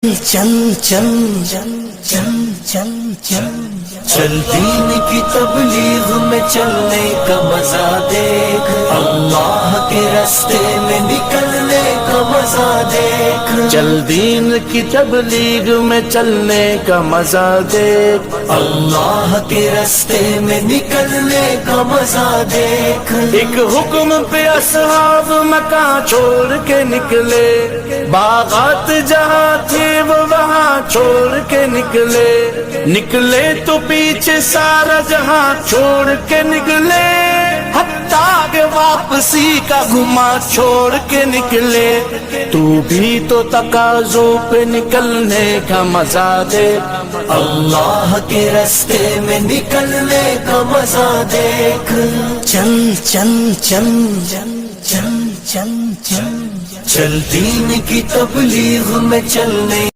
چل چل چل چل چل چل چل دین کی تبلیغ میں چلنے کا مزہ دیکھ، اللہ کے راستے میں نکلنے کا مزہ دیکھ، چل دین کی تبلیغ میں چلنے کا مزہ دیکھ، اللہ کے راستے میں نکلنے کا مزہ دیکھ۔ ایک حکم پہ اصحاب مکان چھوڑ کے نکلے، باغات جہاں تھے وہ وہاں چھوڑ کے نکلے تو پیچھے سارا جہاں چھوڑ کے نکلے، حتیٰ کہ واپسی کا گما چھوڑ کے نکلے۔ تو بھی تو تقاضوں پہ نکلنے کا مزہ دے، اللہ کے راستے میں نکلنے کا مزہ دیکھ، چل چل چل چل چل چل چل چل دین کی تبلیغ میں چلنے